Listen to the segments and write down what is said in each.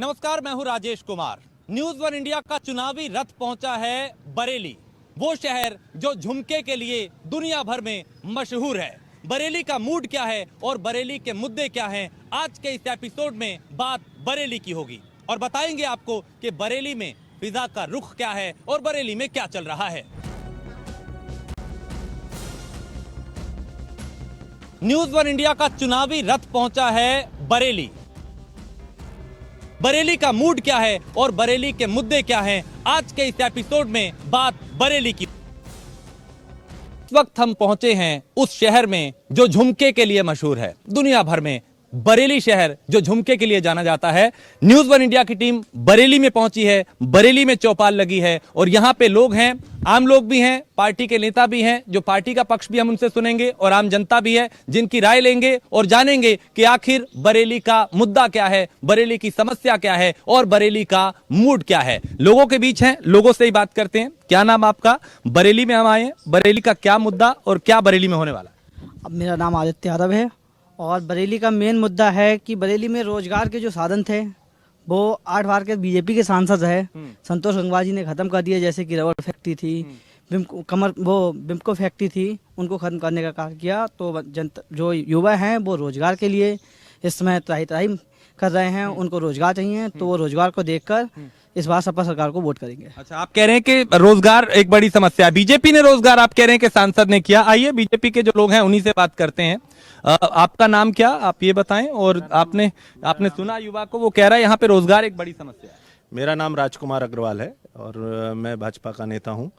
नमस्कार, मैं हूं Rajesh Kumar. News one India का चुनावी रथ पहुंचा है बरेली, वो शहर जो झुमके के लिए दुनिया भर में मशहूर है। बरेली का मूड क्या है और बरेली के मुद्दे क्या हैं, आज के इस एपिसोड में बात बरेली की होगी और बताएंगे आपको कि बरेली में फिजा का रुख क्या है और बरेली में क्या चल रहा है। न्यूज वन इंडिया का चुनावी रथ पहुंचा है बरेली। बरेली का मूड क्या है और बरेली के मुद्दे क्या हैं, आज के इस एपिसोड में बात बरेली की। इस वक्त हम पहुंचे हैं उस शहर में जो झुमके के लिए मशहूर है दुनिया भर में। बरेली शहर जो झुमके के लिए जाना जाता है। न्यूज वन इंडिया की टीम बरेली में पहुंची है, बरेली में चौपाल लगी है और यहां पे लोग हैं, आम लोग भी हैं, पार्टी के नेता भी हैं, जो पार्टी का पक्ष भी हम उनसे सुनेंगे और आम जनता भी है जिनकी राय लेंगे और जानेंगे कि आखिर बरेली का मुद्दा क्या है, बरेली की समस्या क्या है और बरेली का मूड क्या है। लोगों के बीच हैं, लोगों से ही बात करते हैं। क्या नाम आपका? बरेली में हम आए हैं, बरेली का क्या मुद्दा और क्या बरेली में होने वाला? अब मेरा नाम आदित्य यादव है और बरेली का मेन मुद्दा है कि बरेली में रोजगार के जो साधन थे वो 8 बार के बीजेपी के सांसद है संतोष गंगवार जी ने खत्म कर दिया। जैसे कि रबर फैक्ट्री थी, बिम्को फैक्ट्री थी, उनको खत्म करने का कार्य किया। तो जनता जो युवा हैं वो रोजगार के लिए इस समय त्राही कर रहे हैं, उनको रोजगार चाहिए, तो वो रोजगार को देखकर इस बार सपा सरकार को वोट करेंगे। अच्छा, आप कह रहे हैं कि रोजगार एक बड़ी समस्या है। बीजेपी ने रोजगार, आप कह रहे हैं कि सांसद ने किया। आइए बीजेपी के जो लोग हैं उन्हीं से बात करते हैं। आपका नाम क्या, आप ये बताएं। और आपने सुना युवा को, वो कह रहा है यहाँ पे रोजगार एक बड़ी समस्या है। मेरा नाम राजकुमार अग्रवाल है और मैं भाजपा का नेता हूँ।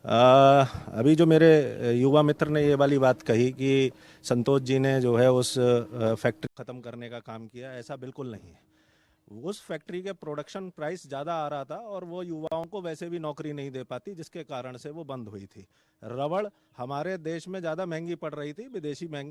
अभी जो मेरे युवा मित्र ने ये वाली बात कही कि संतोष जी ने जो है उस फैक्ट्री ख़त्म करने का काम किया, ऐसा बिल्कुल नहीं है। उस फैक्ट्री के प्रोडक्शन प्राइस ज़्यादा आ रहा था और वो युवाओं को वैसे भी नौकरी नहीं दे पाती, जिसके कारण से वो बंद हुई थी। रबड़ हमारे देश में ज़्यादा महंगी पड़ रही थी,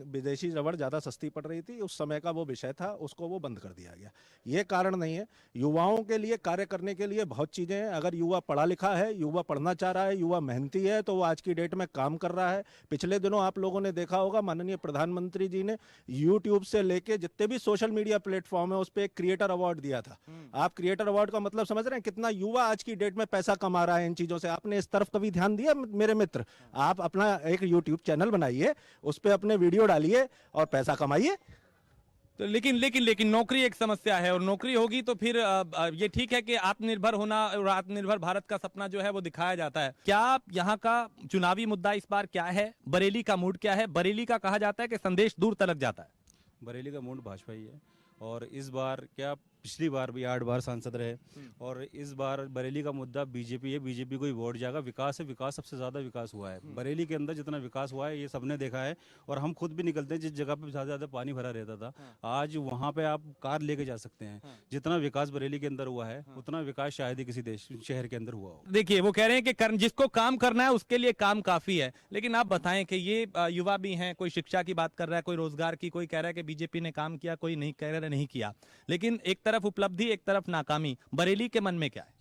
विदेशी रबड़ ज़्यादा सस्ती पड़ रही थी। उस समय का वो विषय था, उसको वो बंद कर दिया गया। ये कारण नहीं है। युवाओं के लिए कार्य करने के लिए बहुत चीज़ें हैं। अगर युवा पढ़ा लिखा है, युवा पढ़ना चाह रहा है, युवा मेहनती है, तो वो आज की डेट में काम कर रहा है। पिछले दिनों आप लोगों ने देखा होगा, माननीय प्रधानमंत्री जी ने यूट्यूब से लेके जितने भी सोशल मीडिया प्लेटफॉर्म है उस पर एक क्रिएटर अवार्ड दिया था। आप क्रिएटर अवार्ड का मतलब समझ रहे हैं? कितना युवा आज की डेट में पैसा कमा रहा है इन चीजों से। आपने इस तरफ कभी ध्यान दिया मेरे मित्र? आप अपना एक यूट्यूब चैनल बनाइए, उस पर अपने वीडियो डालिए और पैसा कमाइए। तो लेकिन नौकरी एक समस्या है और नौकरी होगी तो फिर ये ठीक है कि आत्मनिर्भर होना और आत्मनिर्भर भारत का सपना जो है वो दिखाया जाता है। क्या यहाँ का चुनावी मुद्दा इस बार क्या है? बरेली का मूड क्या है? बरेली का कहा जाता है कि संदेश दूर तलक जाता है। बरेली का मूड भाजपा ही है और इस बार क्या, पिछली बार भी 8 बार सांसद रहे और इस बार बरेली का मुद्दा बीजेपी है। बीजेपी को ही वोट जाएगा। विकास है, विकास सबसे ज्यादा विकास हुआ है बरेली के अंदर। जितना विकास हुआ है ये सबने देखा है और हम खुद भी निकलते हैं जिस जगह पे ज्यादा पानी भरा रहता था, आज वहाँ पे आप कार लेके जा सकते हैं। जितना विकास बरेली के अंदर हुआ है उतना विकास शायद ही किसी शहर के अंदर हुआ हो। देखिए, वो कह रहे हैं कि जिसको काम करना है उसके लिए काम काफी है। लेकिन आप बताएं कि ये युवा भी हैं, कोई शिक्षा की बात कर रहा है, कोई रोजगार की, कोई कह रहा है कि बीजेपी ने काम किया, कोई नहीं कह रहा है नहीं किया। लेकिन एक तरफ उपलब्धि, एक तरफ नाकामी। बरेली के मन में क्या है?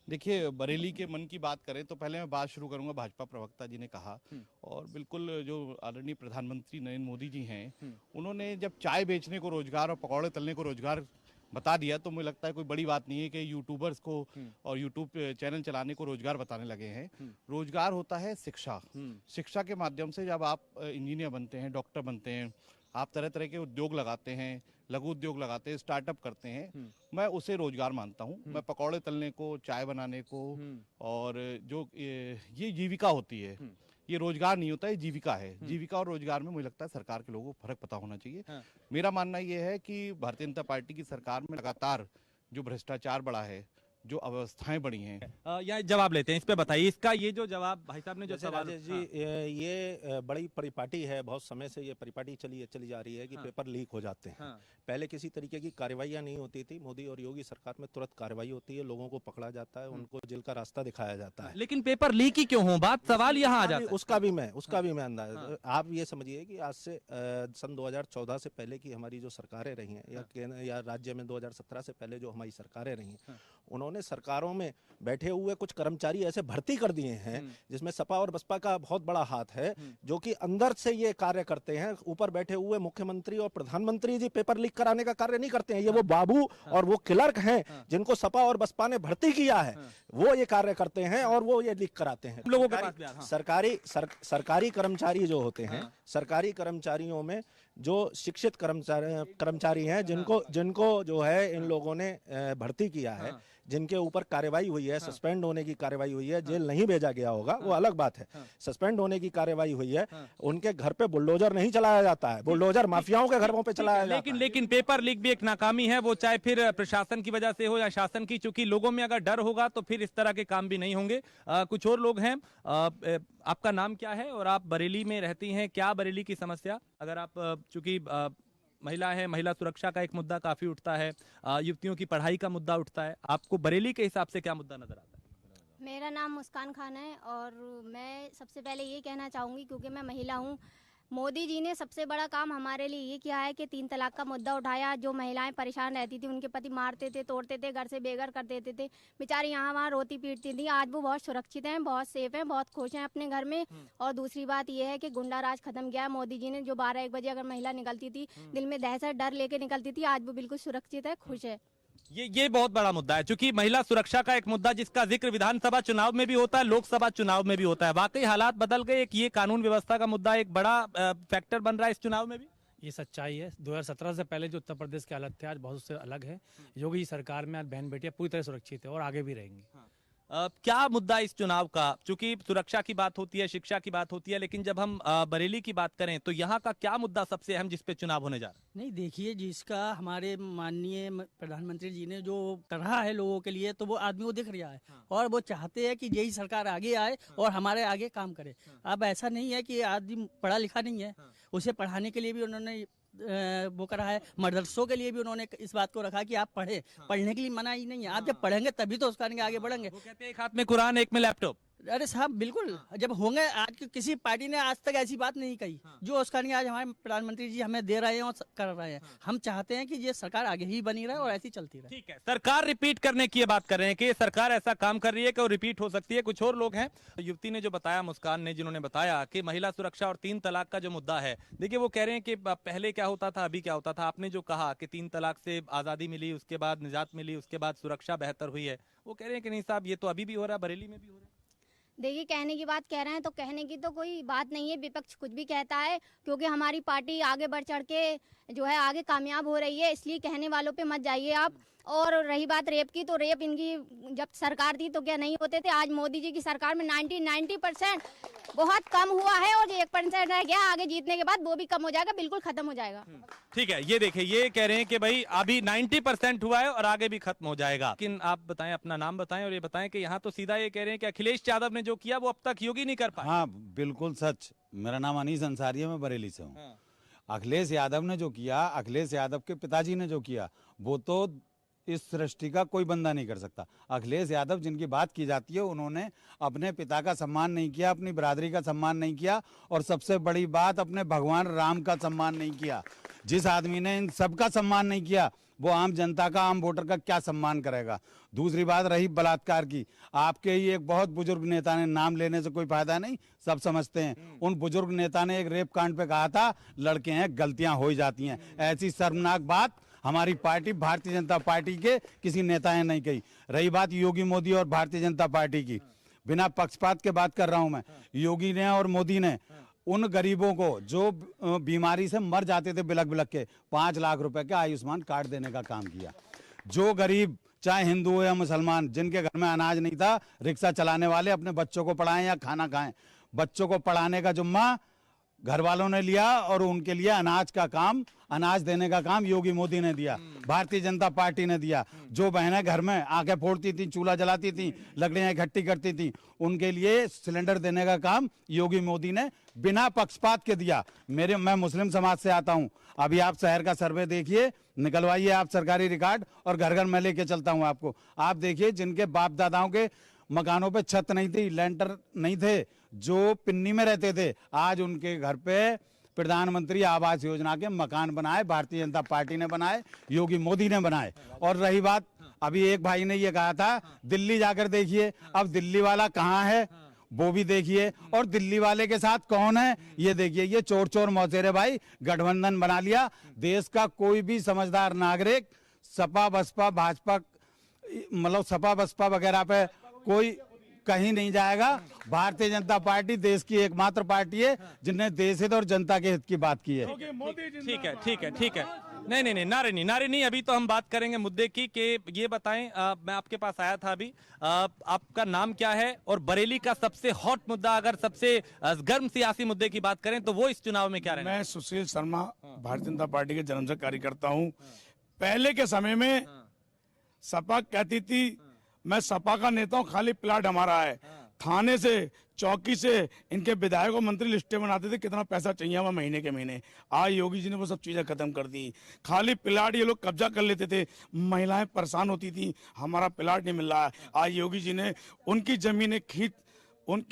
देखिए, बरेली के मन की बात करें तो पहले मैं बात शुरू करूंगा। भाजपा प्रवक्ता जी ने कहा और बिल्कुल जो आदरणीय प्रधानमंत्री नरेंद्र मोदी जी हैं, उन्होंने जब चाय बेचने को रोजगार और पकौड़े तलने को रोजगार बता दिया तो मुझे लगता है कोई बड़ी बात नहीं है कि यूट्यूबर्स को और यूट्यूब चैनल चलाने को रोजगार बताने लगे हैं। रोजगार होता है शिक्षा। शिक्षा के माध्यम से जब आप इंजीनियर बनते हैं, डॉक्टर बनते हैं, आप तरह तरह के उद्योग लगाते हैं, लघु उद्योग लगाते हैं, स्टार्टअप करते हैं, मैं उसे रोजगार मानता हूं। मैं पकौड़े तलने को, चाय बनाने को और जो ये जीविका होती है, ये रोजगार नहीं होता है, जीविका है। जीविका और रोजगार में मुझे लगता है सरकार के लोगों को फर्क पता होना चाहिए। मेरा मानना ये है कि भारतीय जनता पार्टी की सरकार में लगातार जो भ्रष्टाचार बढ़ा है, जो अव्यवस्थाएं बढ़ी हैं, यहाँ जवाब लेते हैं, इस पे बताइए। इसका ये जो जवाब भाई साहब ने जो सवाल, राजेश जी, ये बड़ी परिपाटी है। बहुत समय से ये परिपाटी चली जा रही है कि पेपर लीक हो जाते हैं। पहले किसी तरीके की कार्रवाइयां नहीं होती थी। मोदी और योगी सरकार में तुरंत कार्रवाई होती है, लोगों को पकड़ा जाता है, उनको जेल का रास्ता दिखाया जाता है। लेकिन पेपर लीक ही क्यों हो? बात सवाल यहाँ आ जाता है। उसका भी मैं अंदाज, आप ये समझिए कि आज से सन 2014 से पहले की हमारी जो सरकारें रही हैं या राज्य में 2017 से पहले जो हमारी सरकारें रही हैं, उन्होंने इन्होंने सरकारों में बैठे हुए कुछ कर्मचारी ऐसे भर्ती कर दिए हैं जिसमें सपा और बसपा का बहुत बड़ा हाथ है, जो कि अंदर से ये कार्य करते हैं। ऊपर बैठे हुए मुख्यमंत्री और प्रधानमंत्री जी पेपर लीक कराने का कार्य नहीं करते हैं। ये वो बाबू और वो क्लर्क हैं जिनको सपा और बसपा ने भर्ती किया है, वो ये कार्य करते हैं और वो ये लीक कराते हैं। लोगों के पास भी, हाँ। सरकारी कर्मचारी जो होते हैं, सरकारी कर्मचारियों में जो शिक्षित कर्मचारी हैं, जिनको जो है इन लोगों ने भर्ती किया है, जिनके ऊपर कार्रवाई हुई है, सस्पेंड होने की कार्रवाई हुई है, जेल नहीं भेजा गया होगा, वो अलग बात है। सस्पेंड होने की कार्रवाई हुई है, उनके घर पे बुलडोजर नहीं चलाया जाता है, बुलडोजर माफियाओं के घरों पे चलाया जाता है। लेकिन पेपर लीक भी एक नाकामी है, वो चाहे फिर प्रशासन की वजह से हो या शासन की, चूंकि लोगों में अगर डर होगा तो फिर इस तरह के काम भी नहीं होंगे। कुछ और लोग हैं। आपका नाम क्या है और आप बरेली में रहती हैं, क्या बरेली की समस्या, अगर आप, चूंकि महिला है, महिला सुरक्षा का एक मुद्दा काफी उठता है, युवतियों की पढ़ाई का मुद्दा उठता है, आपको बरेली के हिसाब से क्या मुद्दा नजर आता है? मेरा नाम मुस्कान खान है और मैं सबसे पहले ये कहना चाहूँगी, क्योंकि मैं महिला हूँ, मोदी जी ने सबसे बड़ा काम हमारे लिए ये किया है कि 3 तलाक का मुद्दा उठाया। जो महिलाएं परेशान रहती थी, उनके पति मारते थे, तोड़ते थे, घर से बेघर कर देते थे, बेचारी यहाँ वहाँ रोती पीटती थी। आज वो बहुत सुरक्षित हैं, बहुत सेफ हैं, बहुत खुश हैं अपने घर में। और दूसरी बात ये है कि गुंडा राज खत्म किया है मोदी जी ने। जो 12-1 बजे अगर महिला निकलती थी, दिल में दहशत डर लेके निकलती थी, आज वो बिल्कुल सुरक्षित है, खुश है। ये बहुत बड़ा मुद्दा है, क्योंकि महिला सुरक्षा का एक मुद्दा जिसका जिक्र विधानसभा चुनाव में भी होता है, लोकसभा चुनाव में भी होता है। वाकई हालात बदल गए, एक ये कानून व्यवस्था का मुद्दा एक बड़ा फैक्टर बन रहा है इस चुनाव में भी। ये सच्चाई है। 2017 से पहले जो उत्तर प्रदेश की हालत थे, आज बहुत से अलग है। योगी सरकार में आज बहन बेटियां पूरी तरह सुरक्षित है और आगे भी रहेंगी। क्या मुद्दा इस चुनाव का, चूंकि सुरक्षा की बात होती है, शिक्षा की बात होती है, लेकिन जब हम बरेली की बात करें तो यहाँ का क्या मुद्दा सबसे अहम जिस पे चुनाव होने जा रहा है? नहीं, देखिए, जिसका हमारे माननीय प्रधानमंत्री जी ने जो करा है लोगों के लिए, तो वो आदमी को दिख रहा है। और वो चाहते हैं कि यही सरकार आगे आए और हमारे आगे काम करे। अब ऐसा नहीं है कि आदमी पढ़ा लिखा नहीं है, उसे पढ़ाने के लिए भी उन्होंने वो करा है। मदरसों के लिए भी उन्होंने इस बात को रखा कि आप पढ़े, पढ़ने के लिए मना ही नहीं है। आप जब पढ़ेंगे तभी तो उसका आगे बढ़ेंगे। वो कहते हैं एक हाथ में कुरान, एक में लैपटॉप। अरे साहब, बिल्कुल, जब होंगे। आज किसी पार्टी ने आज तक ऐसी बात नहीं कही जो उसका आज हमारे प्रधानमंत्री जी हमें दे रहे हैं और कर रहे हैं। हम चाहते हैं कि ये सरकार आगे ही बनी रहे और ऐसी चलती रहे। ठीक है, सरकार रिपीट करने की बात कर रहे हैं कि सरकार ऐसा काम कर रही है कि वो रिपीट हो सकती है। कुछ और लोग हैं, युवती ने जो बताया, मुस्कान ने, जिन्होंने बताया कि महिला सुरक्षा और 3 तलाक का जो मुद्दा है, देखिए वो कह रहे हैं कि पहले क्या होता था, अभी क्या होता था। आपने जो कहा कि 3 तलाक से आजादी मिली, उसके बाद निजात मिली, उसके बाद सुरक्षा बेहतर हुई है, वो कह रहे हैं कि नहीं साहब, ये तो अभी भी हो रहा है, बरेली में भी हो रहा है। देखिए, कहने की बात कह रहे हैं तो कहने की तो कोई बात नहीं है, विपक्ष कुछ भी कहता है, क्योंकि हमारी पार्टी आगे बढ़ चढ़ के जो है आगे कामयाब हो रही है, इसलिए कहने वालों पे मत जाइए आप। और रही बात रेप की, तो रेप इनकी जब सरकार थी तो क्या नहीं होते थे? आज मोदी जी की सरकार में 90% बहुत कम हुआ है और 1% रह गया। आगे जीतने के बाद वो भी कम हो जाएगा, बिल्कुल खत्म हो जाएगा। ठीक है, ये देखिए, ये कह रहे हैं कि भाई अभी 90% हुआ है और आगे भी खत्म हो जाएगा। लेकिन आप बताएं, अपना नाम बताएं और ये बताएं कि यहाँ तो सीधा ये कह रहे हैं कि अखिलेश यादव ने जो किया वो अब तक योगी नहीं कर पाया। हाँ, बिल्कुल सच। मेरा नाम अनीस अंसारी है, मैं बरेली से हूँ। अखिलेश यादव ने जो किया, अखिलेश यादव के पिताजी ने जो किया, वो तो इस सृष्टि का कोई बंदा नहीं कर सकता। अखिलेश यादव जिनकी बात की जाती है, उन्होंने अपने पिता का सम्मान नहीं किया, अपनी बिरादरी का सम्मान नहीं किया, और सबसे बड़ी बात, अपने भगवान राम का सम्मान नहीं किया। जिस आदमी ने इन सबका सम्मान नहीं किया, वो आम जनता का, आम वोटर का क्या सम्मान करेगा? दूसरी बात रही बलात्कार की, आपके ही एक बहुत बुजुर्ग नेता ने, नाम लेने से कोई फायदा नहीं, सब समझते हैं, उन बुजुर्ग नेता ने एक रेप कांड पे कहा था, लड़के हैं, गलतियां हो ही जाती हैं। ऐसी शर्मनाक बात हमारी पार्टी भारतीय जनता पार्टी के किसी नेता ने नहीं कही। रही बात योगी मोदी और भारतीय जनता पार्टी की, बिना पक्षपात के बात कर रहा हूं मैं, योगी ने और मोदी ने उन गरीबों को जो बीमारी से मर जाते थे बिलक बिलक के, 5 लाख रुपए के आयुष्मान कार्ड देने का काम किया। जो गरीब, चाहे हिंदू हो या मुसलमान, जिनके घर में अनाज नहीं था, रिक्शा चलाने वाले अपने बच्चों को पढ़ाएं या खाना खाएं, बच्चों को पढ़ाने का जुम्मा घर वालों ने लिया और उनके लिए अनाज का काम, अनाज देने का काम योगी मोदी ने दिया, भारतीय जनता पार्टी ने दिया। जो बहनें घर में आंखें फोड़ती थी, चूल्हा जलाती थी, लकड़ियां इकट्ठी करती थी, उनके लिए सिलेंडर देने का काम योगी मोदी ने बिना पक्षपात के दिया। मैं मुस्लिम समाज से आता हूं। अभी आप शहर का सर्वे देखिए, निकलवाइए आप सरकारी रिकॉर्ड, और घर घर मैं लेके चलता हूं आपको। आप देखिए, जिनके बाप दादाओं के मकानों पे छत नहीं थी, लेंटर नहीं थे, जो पिन्नी में रहते थे, आज उनके घर पे प्रधानमंत्री आवास योजना के मकान बनाए, भारतीय जनता पार्टी ने बनाए, योगी मोदी ने बनाए। और रही बात अभी एक भाई ने ये कहा था दिल्ली जाकर देखिए, अब दिल्ली वाला कहाँ है वो भी देखिए, और दिल्ली वाले के साथ कौन है ये देखिए। ये चोर चोर मौसेरे भाई गठबंधन बना लिया। देश का कोई भी समझदार नागरिक सपा बसपा भाजपा मतलब सपा बसपा वगैरह पे कोई कहीं नहीं जाएगा। भारतीय जनता पार्टी देश की एकमात्र पार्टी है जिन्होंने देश हित और जनता के हित की बात की है। ठीक है, ठीक है, ठीक है। नहीं, नारे नहीं। अभी तो हम बात करेंगे मुद्दे की कि ये बताएं, मैं आपके पास आया था अभी, आपका नाम क्या है और बरेली का सबसे हॉट मुद्दा, अगर सबसे गर्म सियासी मुद्दे की बात करें तो वो इस चुनाव में क्या रहेगा? मैं सुशील शर्मा, भारतीय जनता पार्टी के जन्म से कार्यकर्ता हूँ। पहले के समय में सपा कहती थी मैं सपा का नेता हूँ, खाली प्लाट हमारा है। थाने से चौकी से इनके विधायक और मंत्री लिस्टें बनाते थे कितना पैसा चाहिए हमें महीने के महीने। आज योगी जी ने वो सब चीजें खत्म कर दी। खाली प्लाट ये लोग कब्जा कर लेते थे, महिलाएं परेशान होती थी हमारा प्लाट नहीं मिल रहा है। आज योगी जी ने उनकी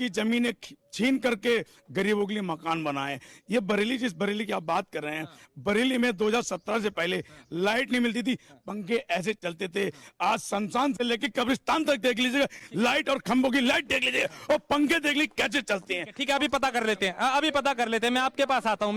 जमीनें छीन करके गरीबों के लिए मकान बनाए। ये बरेली, जिस बरेली की आप बात कर रहे हैं, बरेली में 2017 से पहले लाइट नहीं मिलती थी, पंखे ऐसे चलते थे। आज शमशान से लेके कब्रिस्तान तक देख लीजिएगा, लाइट और खंभों की लाइट देख लीजिए और पंखे देख लीजिए कैसे चलते हैं। ठीक है, अभी पता कर लेते हैं, मैं आपके पास आता हूँ,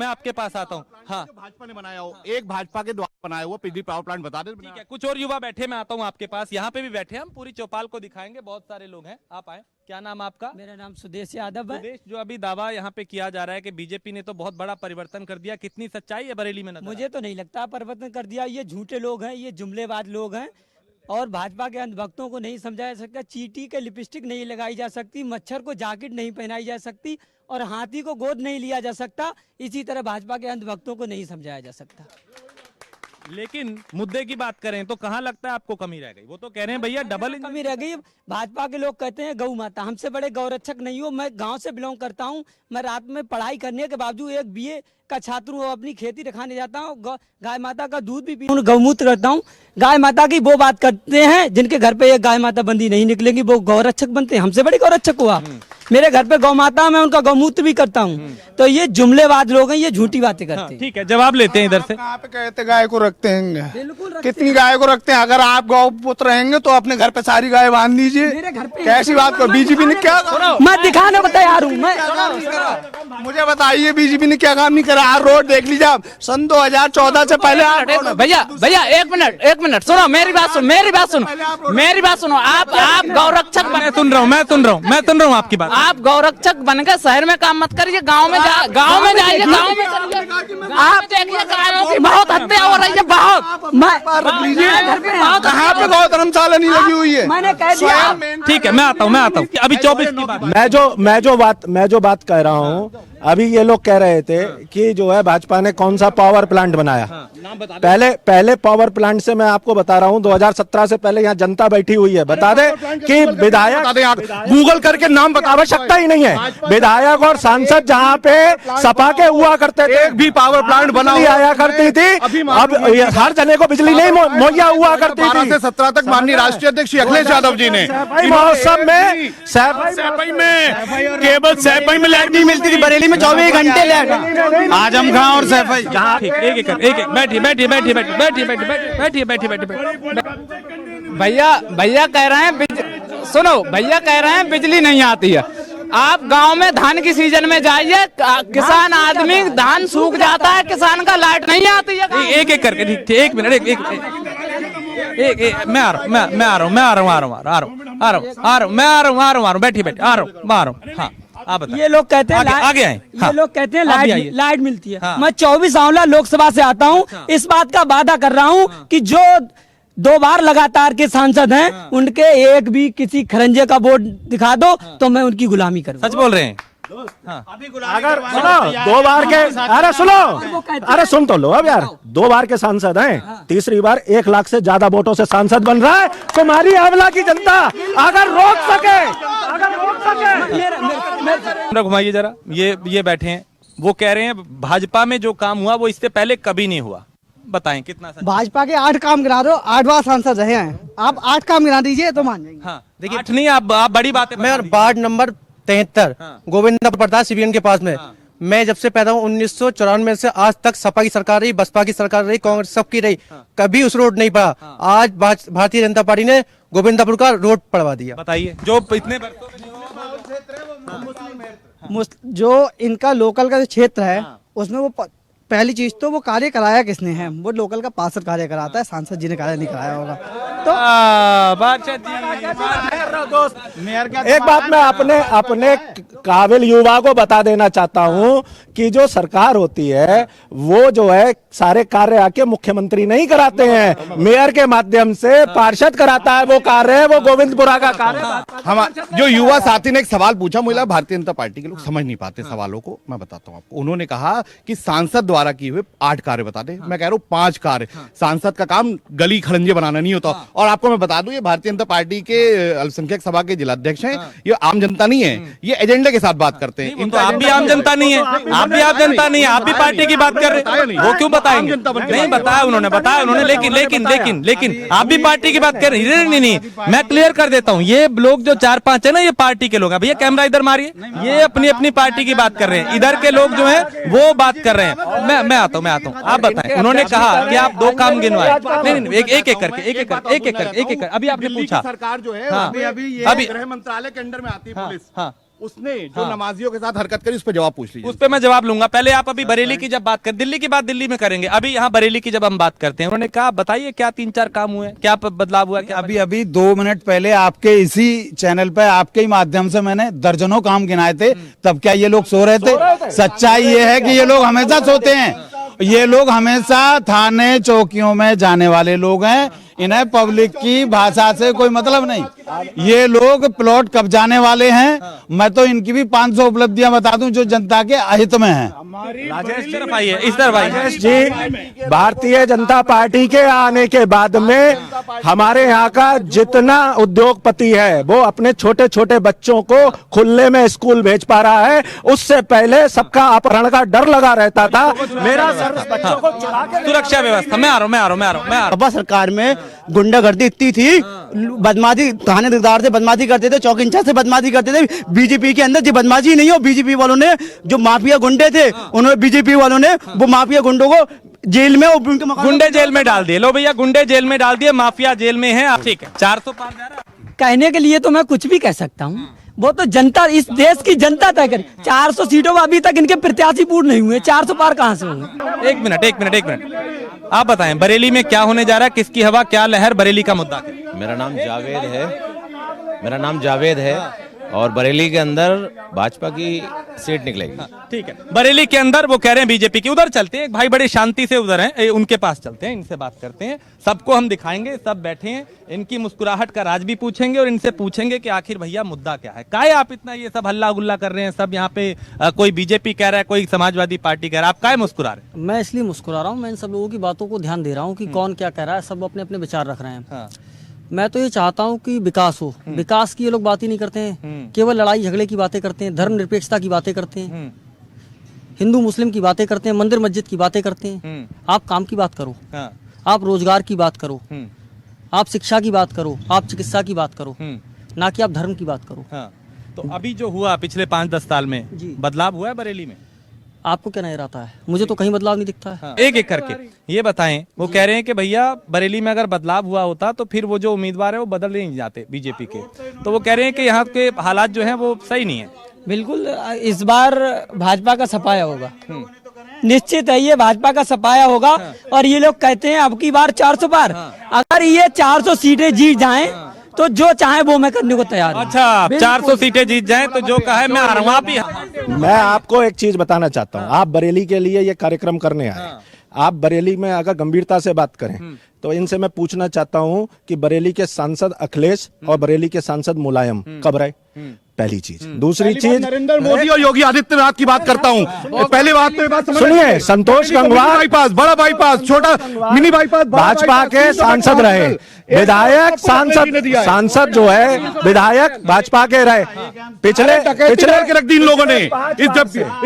हाँ। भाजपा ने बनाया हो, एक भाजपा के द्वारा बनाया हुआ बिजली पावर प्लांट बता दें। ठीक है, कुछ और युवा बैठे, मैं आता हूँ आपके पास। यहाँ पे भी बैठे, हम पूरी चौपाल को दिखाएंगे, बहुत सारे लोग हैं। आप आए, क्या नाम आपका? मेरा नाम सुदेश यादव है। सुदेश, जो अभी दावा यहाँ पे किया जा रहा है कि बीजेपी ने तो बहुत बड़ा परिवर्तन कर दिया, कितनी सच्चाई है बरेली में? मुझे तो नहीं लगता परिवर्तन कर दिया। ये झूठे लोग हैं, ये जुमलेबाज लोग हैं और भाजपा के अंधभक्तों को नहीं समझाया जा सकता। चींटी के लिपस्टिक नहीं लगाई जा सकती, मच्छर को जैकेट नहीं पहनाई जा सकती और हाथी को गोद नहीं लिया जा सकता। इसी तरह भाजपा के अंधभक्तों को नहीं समझाया जा सकता। लेकिन मुद्दे की बात करें तो कहाँ लगता है आपको कमी रह गई? वो तो कह रहे हैं भैया डबल कमी रह गई। भाजपा के लोग कहते हैं गौ माता, हमसे बड़े गौरक्षक नहीं हो। मैं गांव से बिलोंग करता हूं। मैं रात में पढ़ाई करने के बावजूद एक बीए का छात्र हूँ, अपनी खेती दिखाने जाता हूँ, गाय माता का दूध भी पीता हूँ, गौमूत्र करता हूँ। गाय माता की वो बात करते हैं जिनके घर पे एक गाय माता बंदी नहीं निकलेगी, वो गौरक्षक बनते हैं। हमसे बड़े गौरक्षक हुआ। मेरे घर पे गौ माता, मैं उनका गौमूत्र भी करता हूँ। तो ये जुमलेबाज लोग हैं, ये झूठी बातें करते हैं। ठीक है, जवाब लेते हैं इधर से। कहाँ पे कहते गाय को रखते हैं? कितनी गाय को रखते हैं? अगर आप गौ पुत्र रहेंगे तो अपने घर पे सारी गाय बांध लीजिए। मेरे घर पे कैसी बात कर, बीजेपी ने क्या? मैं दिखाने को तैयार हूँ। मुझे बताइए बीजेपी ने क्या काम नहीं करा? आज रोड देख लीजिए आप, सन 2014 से पहले। भैया एक मिनट सुनो, मेरी बात सुनो। आप गौरक्षक मैं सुन रहा हूँ आपकी बात। आप गौरक्षक बनकर शहर में काम मत करिए, गांव में जाइए, गांव में करिए। आप देखिए गायों की बहुत हत्या हो रही है, बहुत। कहाँ पे गौ धर्मशाला नहीं लगी हुई है? मैंने कह दिया। ठीक है, मैं आता हूँ। अभी 24 की बात। मैं जो बात कह रहा हूँ, अभी ये लोग कह रहे थे कि जो है भाजपा ने कौन सा पावर प्लांट बनाया। पहले पावर प्लांट से मैं आपको बता रहा हूँ, 2017 से पहले यहाँ जनता बैठी हुई है। बता दे कि विधायक, गूगल करके नाम बता, आवश्यकता ही नहीं है। विधायक और सांसद जहाँ पे सपा के हुआ करते थे, एक भी पावर प्लांट बना आया करती थी। अब हर जने को बिजली नहीं मुहैया हुआ करती थी। 12 से 17 तक माननीय राष्ट्रीय अध्यक्ष अखिलेश यादव जी ने महोत्सव में केवल सैफई में लाइट नहीं मिलती थी, बरेली में 24 घंटे लाइट। आजम खां और सैफई भैया कह रहे हैं, सुनो, भैया कह रहे हैं बिजली नहीं आती है। आप गांव में धान की सीजन में जाइए, किसान आदमी धान सूख जाता है, किसान का लाइट नहीं आती है। एक करके, ठीक, एक मिनट, मैं आ रहा हूँ, बैठी आ रहा हूँ। हाँ, आप ये लोग कहते हैं आगे आए। ये लोग कहते हैं लाइट मिलती है। मैं 24 आंवला लोकसभा से आता हूँ। इस बात का वादा कर रहा हूँ कि जो 2 बार लगातार के सांसद हैं, उनके एक भी किसी खरंजे का बोर्ड दिखा दो तो मैं उनकी गुलामी करूँ। सच बोल रहे हैं। अगर सुनो, 2 बार के, अरे सुन तो लो अब यार, 2 बार के सांसद हैं, तीसरी बार 1 लाख से ज्यादा वोटों से सांसद बन रहा है। तुम्हारी आंवला की जनता अगर रोक सके घुमाइए जरा, ये बैठे हैं, वो कह रहे हैं भाजपा में जो काम हुआ वो इससे पहले कभी नहीं हुआ। बताएं कितना भाजपा के 8 काम गिरा दो, 8 बार सांसद रहे हैं, आप 8 काम गिरा दीजिए तो मान जाएंगे। हाँ, देखिए 8 नहीं, आप बड़ी बात है। मैं ward number 73 Govind Pratap CBN के पास में मैं जब से पैदा हूँ 1994 से आज तक सपा की सरकार रही, बसपा की सरकार रही, कांग्रेस सबकी रही, कभी उस रोड नहीं पड़ा। आज भारतीय जनता पार्टी ने गोविंदापुर का रोड पड़वा दिया। बताइए, जो इतने जो इनका लोकल का जो क्षेत्र है उसमें वो पहली चीज तो वो कार्य कराया किसने है, वो लोकल का पार्षद कार्य कराता है, सांसद जी ने कार्य नहीं कराया होगा। तो एक बात मैं अपने काबिल युवा को बता देना चाहता हूं कि जो सरकार होती है वो जो है सारे कार्य आके मुख्यमंत्री नहीं कराते हैं, मेयर के माध्यम से पार्षद कराता है वो कार्य, वो गोविंदपुरा का कार्य। हम जो युवा साथी ने एक सवाल पूछा, मुझे भारतीय जनता पार्टी के लोग समझ नहीं पाते सवालों को, मैं बताता हूं आपको। उन्होंने कहा कि सांसद द्वारा किए हुए 8 कार्य बता दे, मैं कह रहा हूं 5 कार्य। सांसद का काम गली खड़ंजे बनाना नहीं होता। और आपको मैं बता दूं, ये भारतीय जनता पार्टी के अल्पसंख्यक सभा के जिलाध्यक्ष हैं, ये आम जनता नहीं है, ये एजेंडे के साथ बात करते हैं। तो आप भी आम जनता नहीं है, आप भी आम जनता नहीं है, आप भी पार्टी की बात कर रहे हैं, वो क्यों बताएंगे? नहीं बताया उन्होंने, लेकिन आप भी पार्टी की बात कर रहे हैं। नहीं, मैं क्लियर कर देता हूँ, ये लोग जो 4-5 है ना, ये पार्टी के लोग हैं। भैया कैमरा इधर मारिए, ये अपनी पार्टी की बात कर रहे हैं, इधर के लोग जो है वो बात कर रहे हैं। मैं आता हूँ, आप बताएं। उन्होंने कहा कि आप 2 काम गिनवाए, नहीं एक करके अभी आपने पूछा। सरकार जो है अभी गृह मंत्रालय के अंडर में आती है पुलिस, उसने जो नमाजियों के साथ हरकत करी उस पर जवाब पूछ लीजिए। उस पर मैं जवाब लूंगा। पहले आप अभी बरेली की जब बात कर, दिल्ली की बात दिल्ली में करेंगे, अभी यहाँ बरेली की जब हम बात करते हैं, उन्होंने कहा बताइए क्या 3-4 काम हुए, क्या बदलाव हुआ? क्या अभी 2 मिनट पहले आपके इसी चैनल पे आपके ही माध्यम से मैंने दर्जनों काम गिनाए थे, तब क्या ये लोग सो रहे थे? सच्चाई ये है कि ये लोग हमेशा सोते हैं, ये लोग हमेशा थाने चौकियों में जाने वाले लोग हैं, इन्हें पब्लिक की भाषा से कोई मतलब नहीं। ये लोग प्लॉट कब्जाने वाले हैं। मैं तो इनकी भी 500 उपलब्धियां बता दूं जो जनता के अहित में हैं। इस तरफ आइए जी, भारतीय जनता पार्टी के आने के बाद में हमारे यहाँ का जितना उद्योगपति है वो अपने छोटे छोटे बच्चों को खुले में स्कूल भेज पा रहा है। उससे पहले सबका अपहरण का डर लगा रहता था। मेरा सर बच्चों को चुरा के सुरक्षा व्यवस्था, मैं आ रहा हूँ। सरकार में गुंडागर्दी इतनी थी, बदमाशी थानेदार से बदमाशी करते थे, चौकी इंचार्ज से बदमाशी करते थे। बीजेपी के अंदर जो बदमाशी नहीं हो, बीजेपी वालों ने जो माफिया गुंडे थे, उन्होंने बीजेपी वालों ने वो माफिया गुंडों को जेल में, गुंडे जेल में डाल दिए। लो भैया, गुंडे जेल में डाल दिए, माफिया जेल में है। ठीक है, 400 पार जा रहा है। कहने के लिए तो मैं कुछ भी कह सकता हूँ, वो तो जनता, इस देश की जनता तय करे। 400 सीटों में अभी तक इनके प्रत्याशी पूर्ण नहीं हुए, 400 पार कहां से होंगे? एक मिनट आप बताएं, बरेली में क्या होने जा रहा है? किसकी हवा, क्या लहर? बरेली का मुद्दा क्या? मेरा नाम जावेद है और बरेली के अंदर भाजपा की सीट निकलेगी। ठीक है, बरेली के अंदर वो कह रहे हैं बीजेपी की। उधर चलते हैं, एक भाई बड़े शांति से उधर हैं, उनके पास चलते हैं, इनसे बात करते हैं। सबको हम दिखाएंगे, सब बैठे हैं, इनकी मुस्कुराहट का राज भी पूछेंगे और इनसे पूछेंगे कि आखिर भैया मुद्दा क्या है, काहे आप इतना ये सब हल्ला गुल्ला कर रहे हैं? सब यहाँ पे कोई बीजेपी कह रहा है, कोई समाजवादी पार्टी कह रहा है, आप काहे मुस्कुरा रहे हैं? मैं इसलिए मुस्कुरा रहा हूँ, मैं इन सब लोगों की बातों को ध्यान दे रहा हूँ कि कौन क्या कह रहा है, सब अपने अपने विचार रख रहे हैं। मैं तो ये चाहता हूँ कि विकास हो। विकास की ये लोग बात ही नहीं करते हैं, केवल लड़ाई झगड़े की बातें करते हैं, धर्मनिरपेक्षता की बातें करते हैं, हिंदू मुस्लिम की बातें करते हैं, मंदिर मस्जिद की बातें करते हैं। आप काम की बात करो, आप रोजगार की बात करो, आप शिक्षा की बात करो, आप चिकित्सा की बात करो, ना कि आप धर्म की बात करो। तो अभी जो हुआ पिछले 5-10 साल में बदलाव हुआ है बरेली में? आपको क्या नजर आता है? मुझे तो कहीं बदलाव नहीं दिखता है। एक एक करके ये बताएं। वो कह रहे हैं कि भैया बरेली में अगर बदलाव हुआ होता तो फिर वो जो उम्मीदवार है वो बदल नहीं जाते बीजेपी के, तो वो कह रहे हैं कि यहाँ के हालात जो हैं वो सही नहीं है। बिल्कुल, इस बार भाजपा का सफाया होगा, निश्चित है, ये भाजपा का सफाया होगा। और ये लोग कहते हैं अब की बार 400 पार, अगर ये 400 सीटें जीत जाएं तो जो चाहे वो मैं करने को तैयार हूं। अच्छा, 400 सीटें जीत जाएं तो जो कहे मैं आ रहा हूं। आप ही, मैं आपको एक चीज बताना चाहता हूँ, आप बरेली के लिए ये कार्यक्रम करने आए, आप बरेली में अगर गंभीरता से बात करें तो इनसे मैं पूछना चाहता हूँ कि बरेली के सांसद अखिलेश और बरेली के सांसद मुलायम कब रहे? पहली चीज। दूसरी चीज, नरेंद्र मोदी और योगी आदित्यनाथ की बात करता हूँ। पहली बात तो ये बात सुनिए, संतोष गंगवार बाईपास, बड़ा बाईपास, छोटा मिनी बाईपास, भाजपा के सांसद रहे। विधायक सांसद जो है विधायक भाजपा के रहे पिछले रख दी इन लोगों ने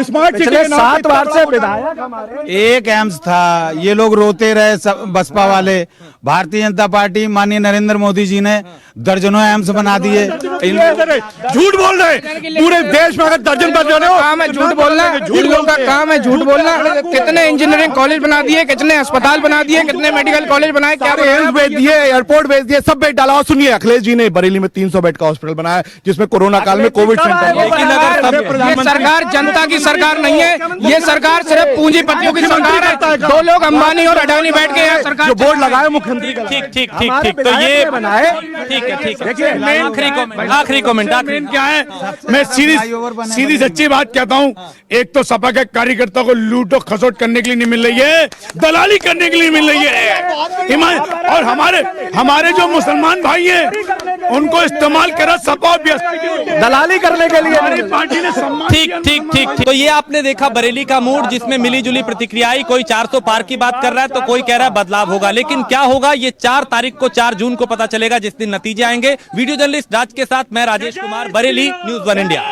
स्मार्ट पिछले 7 बार से विधायक हमारे। एक एम्स था, ये लोग रोते रहे बसपा वाले। भारतीय जनता पार्टी माननीय नरेंद्र मोदी जी ने दर्जनों एम्स बना दिए। झूठ बोल रहे पूरे देश में, अगर दर्जन काम है झूठ बोलना, इन लोगों का काम है झूठ बोलना। कितने इंजीनियरिंग कॉलेज बना दिए, कितने अस्पताल बना दिए, कितने मेडिकल कॉलेज बनाए, क्या भेज दिए, एयरपोर्ट भेज दिए, सब बेड डाला। और सुनिए, अखिलेश जी ने बरेली में 300 बेड का हॉस्पिटल बनाया, जिसमें कोरोना काल में कोविड सेंटर। लेकिन अगर ये सरकार जनता की सरकार नहीं है, ये सरकार सिर्फ पूंजीपतियों की सरकार है। 2 लोग अंबानी और अडानी बैठ के यहाँ सरकार जो बोर्ड लगाए मुख्यमंत्री। ठीक। तो ये बनाए, ठीक है। आखिरी कमेंट क्या है, मैं सीधी सच्ची बात कहता हूँ। एक तो सपा के कार्यकर्ता को लूटो खसोट करने के लिए नहीं मिल रही है, दलाली करने के लिए मिल रही है। और हमारे जो मुसलमान भाई हैं उनको इस्तेमाल करा सपा और बीएसपी दलाली करने के लिए। हमारी पार्टी ने ठीक। तो ये आपने देखा बरेली का मूड, जिसमें मिली जुली प्रतिक्रियाएं। कोई 400 पार की बात कर रहा है तो कोई कह रहा है बदलाव होगा, लेकिन क्या होगा ये 4 तारीख को 4 जून को पता चलेगा, जिस दिन नतीजे आएंगे। वीडियो जर्नलिस्ट राज के साथ मैं राजेश कुमार, बरेली, न्यूज़ 1 इंडिया।